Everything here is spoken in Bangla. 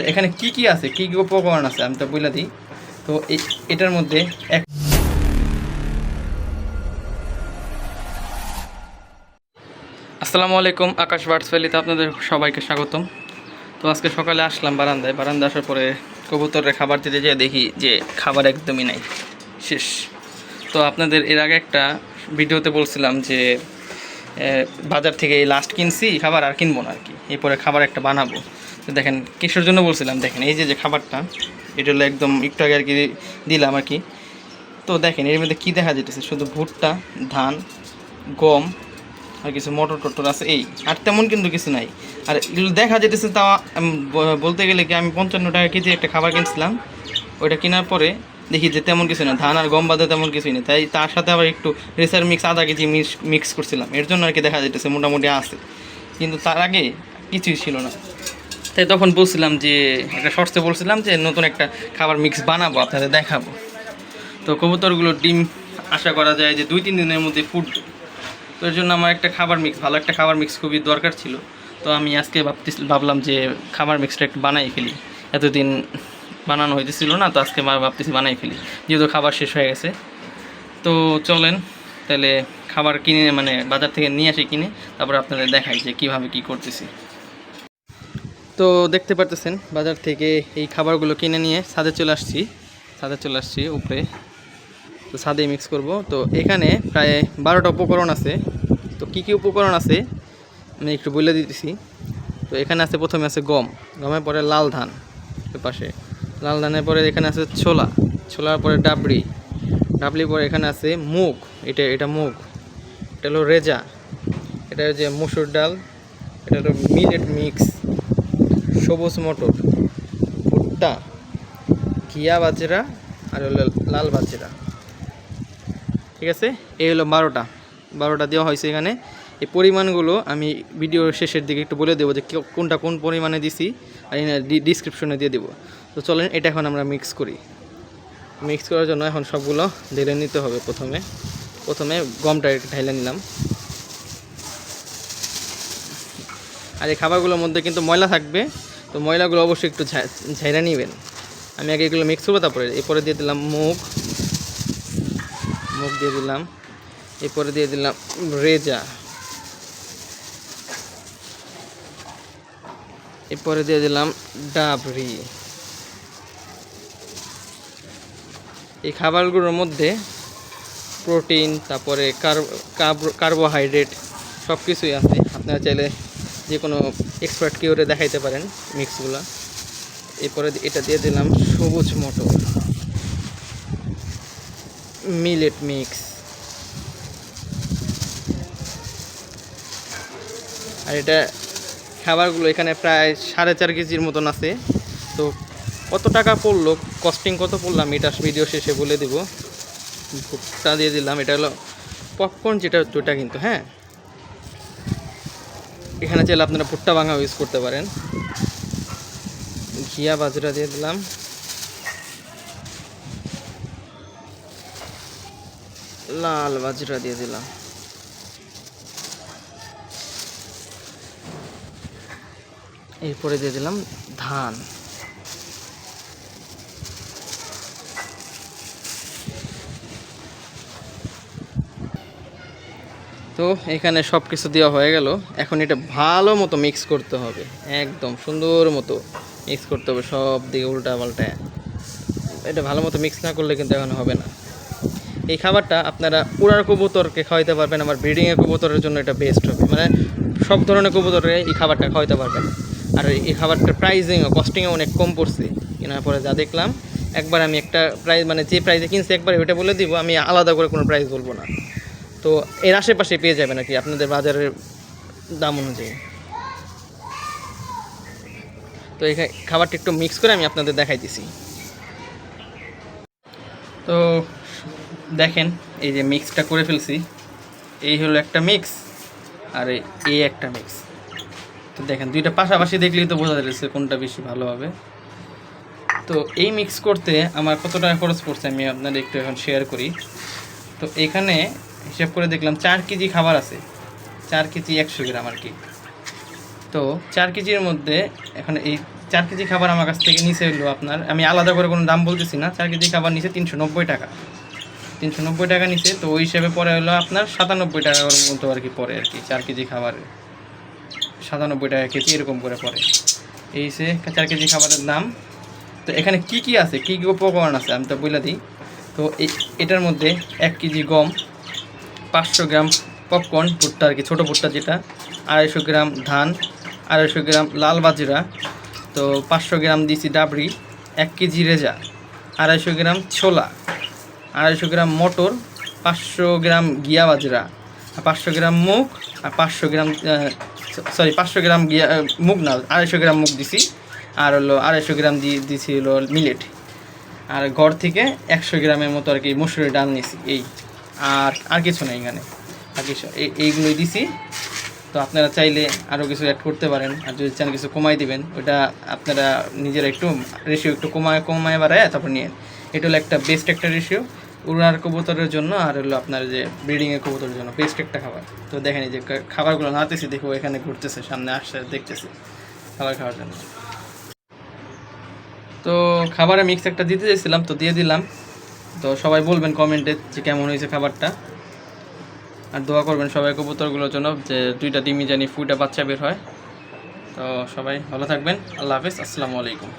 এখানে কি কি আছে, কি কি উপকরণ আছে আমি তো বলে দিই। তো এটার মধ্যে আসসালামু আলাইকুম, আকাশ বার্ডস ভ্যালিতে আপনাদের সবাইকে স্বাগতম। তো আজকে সকালে আসলাম বারান্দায় আসার পরে কবুতরের খাবার দিতে যেয়ে দেখি যে খাবার একদমই নাই, শেষ। তো আপনাদের এর আগে একটা ভিডিওতে বলছিলাম যে বাজার থেকে এই লাস্ট কিনছি খাবার, আর কিনবো না আর কি, এরপরে খাবার একটা বানাবো। তো দেখেন কিসের জন্য বলছিলাম, দেখেন এই যে খাবারটা, এটা হলো একদম একটু আগে আর কি দিলাম আর কি। তো দেখেন এর মধ্যে কী দেখা যেতেছে, শুধু ভুট্টা, ধান, গম আর কিছু মটর টটর আছে, এই আর তেমন কিন্তু কিছু নাই। আর এগুলো দেখা যেতেছে তা বলতে গেলে কি আমি 55 টাকা কেজি একটা খাবার কিনছিলাম, ওইটা কেনার পরে দেখি যে তেমন কিছু না, ধান আর গম বাদে তেমন কিছুই নেই। তাই তার সাথে আবার একটু রেসার মিক্স আধা কেজি মিক্স করছিলাম, এর জন্য আর কি দেখা যেতেছে মোটামুটি আছে, কিন্তু তার আগে কিছুই ছিল না। তাই তখন বলছিলাম যে একটা শর্টসে বলছিলাম যে নতুন একটা খাবার মিক্স বানাবো, আপনাদের দেখাবো। তো কবুতরগুলো ডিম আশা করা যায় যে 2-3 দিনের মধ্যে ফুটবে। তো এর জন্য আমার একটা খাবার মিক্স, ভালো একটা খাবার মিক্স খুবই দরকার ছিল। তো আমি আজকে ভাবলাম যে খাবার মিক্সটা একটু বানাই ফেলি, এতদিন বানানো হইতেছিল না, তো আজকে ভাবতেছি বানাই ফেলি, যেহেতু খাবার শেষ হয়ে গেছে। তো চলেন তাহলে খাবার কিনে, মানে বাজার থেকে নিয়ে আসি কিনে, তারপর আপনাদের দেখাই যে কীভাবে কী করতেছি। তো দেখতে পারতেছেন বাজার থেকে এই খাবারগুলো কিনে নিয়ে ছাদে চলে আসছি উপরে। তো ছাদে মিক্স করব। তো এখানে প্রায় 12টা উপকরণ আছে। তো কি কি উপকরণ আছে আমি একটু বলে দিতেছি। তো এখানে আছে, প্রথমে আছে গমের পরে লাল ধান, পাশে লাল ধানের পরে এখানে আছে ছোলার পরে ডাবলি পরে এখানে আছে মুগ, এটা মুগ, এটা হলো রেজা, এটা যে মসুর ডাল, এটা হলো মিলেট মিক্স, সবুজ মটর, ভুট্টা, ঘিয়া বাজরা আর হলো লাল বাজরা। ঠিক আছে, এই হলো 12টা দেওয়া হয়েছে এখানে। এই পরিমাণগুলো আমি ভিডিওর শেষের দিকে একটু বলে দেবো যে কোনটা কোন পরিমাণে দিছি, আর ডিসক্রিপশনে দিয়ে দেবো। তো চলেন এটা এখন আমরা মিক্স করার জন্য এখন সবগুলো ঢেলে নিতে হবে। প্রথমে গমটা ঢেলে নিলাম। আর এই খাবারগুলোর মধ্যে কিন্তু ময়লা থাকবে, তো ময়লাগুলো অবশ্যই একটু ঝাইরা নেবেন। আমি আগে এগুলো মিক্স করবো, তারপরে এরপরে দিয়ে দিলাম মুগ দিয়ে দিলাম, এরপরে দিয়ে দিলাম রেজা, এরপরে দিয়ে দিলাম ডাবরি। এই খাবারগুলোর মধ্যে প্রোটিন, তারপরে কার্বোহাইড্রেট সব কিছুই আছে। আপনারা চাইলে যে কোনো এক্সপার্ট কেউরে দেখাইতে পারেন মিক্সগুলো। এরপরে এটা দিয়ে দিলাম সবুজ মটর, মিলেট মিক্স। আর এটা খাবারগুলো এখানে প্রায় 4.5 কেজির মতন আছে। তো কত টাকা পড়লো, কস্টিং কত পড়লাম, এটা ভিডিও শেষে বলে দেবো। ভুট্টা দিয়ে দিলাম, এটা হলো পপকর্ন যেটা কিন্তু, হ্যাঁ, এখানে চাইলে আপনারা ভুট্টা ভাঙা ইউজ করতে পারেন। ঘিয়া বাজরা দিয়ে দিলাম, লাল বাজরা দিয়ে দিলাম, এরপরে দিয়ে দিলাম ধান। তো এখানে সব কিছু দেওয়া হয়ে গেল। এখন এটা ভালো মতো মিক্স করতে হবে, একদম সুন্দর মতো মিক্স করতে হবে, সব দিকে উল্টা পাল্টায়। এটা ভালো মতো মিক্স না করলে কিন্তু এখন হবে না। এই খাবারটা আপনারা উড়ার কবুতরকে খাওয়াইতে পারবেন, আমার ব্রিডিংয়ের কবুতরের জন্য এটা বেস্ট হবে, মানে সব ধরনের কবুতরে এই খাবারটা খাওয়াইতে পারবেন। আর এই খাবারটার কস্টিংও অনেক কম পড়ছে কেনার পরে, যা দেখলাম। একবার আমি একটা প্রাইস, মানে যে প্রাইসে কিনছি একবার ওইটা বলে দিব, আমি আলাদা করে কোনো প্রাইস বলবো না। তো এর আশেপাশে পেয়ে যাবেন আর কি আপনাদের বাজারের দাম অনুযায়ী। তো এই খাবারটা একটু মিক্স করে আমি আপনাদের দেখাই দিছি। তো দেখেন এই যে মিক্সটা করে ফেলছি, এই হলো একটা মিক্স, আর এই একটা মিক্স। তো দেখেন দুইটা পাশাপাশি দেখলেই তো বোঝা যাচ্ছে কোনটা বেশি ভালো হবে। তো এই মিক্স করতে আমার কত টাকা খরচ পড়ছে আমি আপনাদের একটু এখন শেয়ার করি। তো এখানে হিসাব করে দেখলাম 4 কেজি খাবার আছে, 4 কেজি 100 গ্রাম আর কি। তো 4 কেজির মধ্যে এখন এই 4 কেজি খাবার আমার কাছ থেকে নিচে হলো আপনার, আমি আলাদা করে কোনো দাম বলতেছি না, 4 কেজি খাবার নিচে 390 টাকা, 390 টাকা নিচে। তো ওই হিসেবে পরে হলো আপনার 97 টাকার মতো আর কি পড়ে আর কি, 4 কেজি খাবার 97 টাকা কেজি এরকম করে পড়ে। এই সে 4 কেজি খাবারের দাম। তো এখানে কি কি আছে, কী কী উপকরণ আছে আমি তো বলে দিই। তো এটার মধ্যে 1 কেজি গম, 500 গ্রাম পপকর্ন ভুট্টা আর কি, ছোটো ভুট্টা যেটা, 250 গ্রাম ধান, 250 গ্রাম লাল বাজরা, তো 500 গ্রাম দিছি ডাবরি, 1 কেজি রেজা, 250 গ্রাম ছোলা, 250 গ্রাম মটর, 500 গ্রাম গিয়া বাজরা, 500 গ্রাম মুগ, আর 500 গ্রাম 500 গ্রাম গিয়া মুগ না, 250 গ্রাম মুগ দিছি, আর হলো 250 গ্রাম দিছি হলো মিলেট, আর ঘর থেকে 100 গ্রামের মতো আর কি মসুরি ডাল নিছি। এই আর কিছু নেই এখানে, আর কিছু এইগুলোই দিছি। তো আপনারা চাইলে আরও কিছু অ্যাড করতে পারেন, আর যদি চান কিছু কমাই দিবেন, ওটা আপনারা নিজেরা একটু রেশিও একটু কমায় বাড়ায় তারপর নিয়ে। এটা হলো একটা বেস্ট একটা রেশিও উড়ার কবুতরের জন্য, আর হলো আপনার যে ব্রিডিংয়ের কবুতরের জন্য বেস্ট একটা খাবার। তো দেখেন এই যে খাবারগুলো নাড়তেছি, দেখো এখানে ঘুরতেছে, সামনে আসছে, দেখতেছি খাবার খাওয়ার জন্য। তো খাবারে মিক্স একটা দিতে চাইছিলাম, তো দিয়ে দিলাম। তো সবাই বলবেন কমেন্টে যে কেমন হয়েছে খাবারটা, আর দোয়া করবেন সবাই কবুতরগুলোর জন্য, যে 2টা ডিমই জানি ফুটা বাচ্চা বের হয়। তো সবাই ভালো থাকবেন, আল্লাহ হাফেজ, আসসালামু আলাইকুম।